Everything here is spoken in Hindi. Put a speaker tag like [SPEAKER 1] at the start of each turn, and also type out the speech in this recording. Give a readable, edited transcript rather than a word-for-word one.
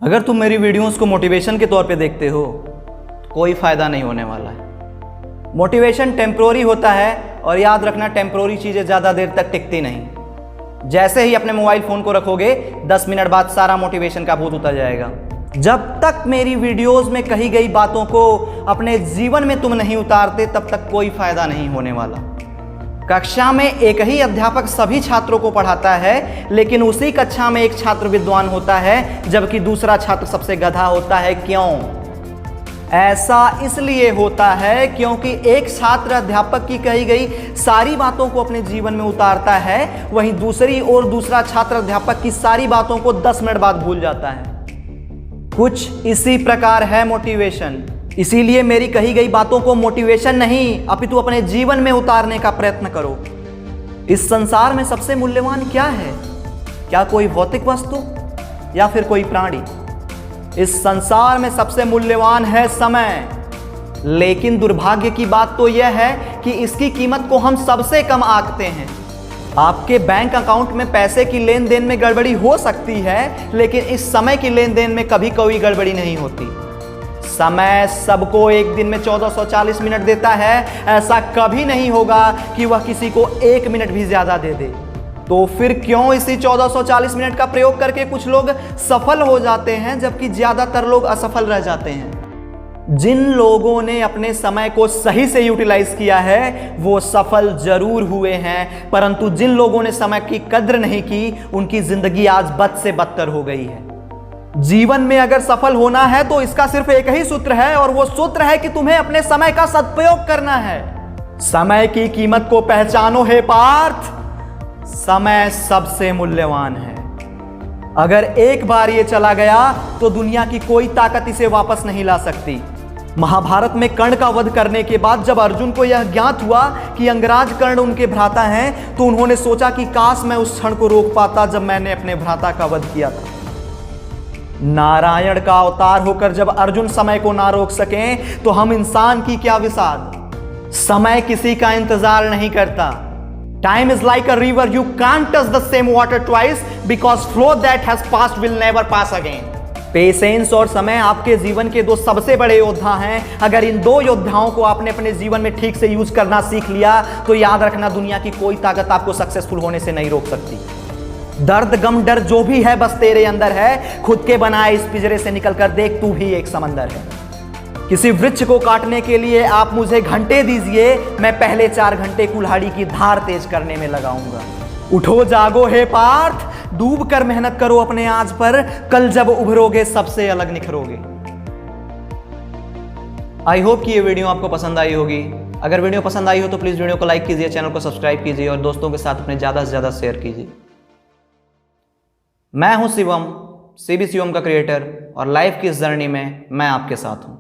[SPEAKER 1] अगर तुम मेरी वीडियोस को मोटिवेशन के तौर पे देखते हो तो कोई फ़ायदा नहीं होने वाला है। मोटिवेशन टेम्प्रोरी होता है और याद रखना टेम्प्रोरी चीज़ें ज़्यादा देर तक टिकती नहीं। जैसे ही अपने मोबाइल फ़ोन को रखोगे 10 मिनट बाद सारा मोटिवेशन का भूत उतर जाएगा। जब तक मेरी वीडियोस में कही गई बातों को अपने जीवन में तुम नहीं उतारते तब तक कोई फ़ायदा नहीं होने वाला। कक्षा में एक ही अध्यापक सभी छात्रों को पढ़ाता है, लेकिन उसी कक्षा में एक छात्र विद्वान होता है जबकि दूसरा छात्र सबसे गधा होता है। क्यों? ऐसा इसलिए होता है क्योंकि एक छात्र अध्यापक की कही गई सारी बातों को अपने जीवन में उतारता है, वहीं दूसरी ओर दूसरा छात्र अध्यापक की सारी बातों को 10 मिनट बाद भूल जाता है। कुछ इसी प्रकार है मोटिवेशन। इसीलिए मेरी कही गई बातों को मोटिवेशन नहीं अपितु अपने जीवन में उतारने का प्रयत्न करो। इस संसार में सबसे मूल्यवान क्या है? क्या कोई भौतिक वस्तु या फिर कोई प्राणी? इस संसार में सबसे मूल्यवान है समय। लेकिन दुर्भाग्य की बात तो यह है कि इसकी कीमत को हम सबसे कम आंकते हैं। आपके बैंक अकाउंट में पैसे की लेन देन में गड़बड़ी हो सकती है, लेकिन इस समय की लेन देन में कभी कोई गड़बड़ी नहीं होती। समय सबको एक दिन में 1440 मिनट देता है। ऐसा कभी नहीं होगा कि वह किसी को 1 मिनट भी ज्यादा दे दे। तो फिर क्यों इसी 1440 मिनट का प्रयोग करके कुछ लोग सफल हो जाते हैं जबकि ज्यादातर लोग असफल रह जाते हैं? जिन लोगों ने अपने समय को सही से यूटिलाइज किया है वो सफल जरूर हुए हैं, परंतु जिन लोगों ने समय की कद्र नहीं की उनकी जिंदगी आज बद से बदतर हो गई है। जीवन में अगर सफल होना है तो इसका सिर्फ एक ही सूत्र है, और वो सूत्र है कि तुम्हें अपने समय का सदुपयोग करना है। समय की कीमत को पहचानो हे पार्थ। समय सबसे मूल्यवान है। अगर एक बार ये चला गया तो दुनिया की कोई ताकत इसे वापस नहीं ला सकती। महाभारत में कर्ण का वध करने के बाद जब अर्जुन को यह ज्ञात हुआ कि अंगराज कर्ण उनके भ्राता हैं, तो उन्होंने सोचा कि काश मैं उस क्षण को रोक पाता जब मैंने अपने भ्राता का वध किया था। नारायण का अवतार होकर जब अर्जुन समय को ना रोक सकें तो हम इंसान की क्या विसाद। समय किसी का इंतजार नहीं करता। Time is like a river, you can't touch the same water twice because flow that has passed will never pass again. Patience और समय आपके जीवन के दो सबसे बड़े योद्धा हैं। अगर इन दो योद्धाओं को आपने अपने जीवन में ठीक से यूज करना सीख लिया तो याद रखना दुनिया की कोई ताकत आपको सक्सेसफुल होने से नहीं रोक सकती। दर्द गम डर जो भी है बस तेरे अंदर है। खुद के बनाए इस पिंजरे से निकलकर देख, तू भी एक समंदर है। किसी वृक्ष को काटने के लिए आप मुझे घंटे दीजिए, मैं पहले 4 घंटे कुल्हाड़ी की धार तेज करने में लगाऊंगा। उठो जागो हे पार्थ, डूब कर मेहनत करो अपने आज पर, कल जब उभरोगे सबसे अलग निखरोगे। आई होप कि ये वीडियो आपको पसंद आई होगी। अगर वीडियो पसंद आई हो तो प्लीज वीडियो को लाइक कीजिए, चैनल को सब्सक्राइब कीजिए और दोस्तों के साथ अपने ज्यादा से ज्यादा शेयर कीजिए। मैं हूं शिवम, सीबी शिवम का क्रिएटर, और लाइफ की इस जर्नी में मैं आपके साथ हूं।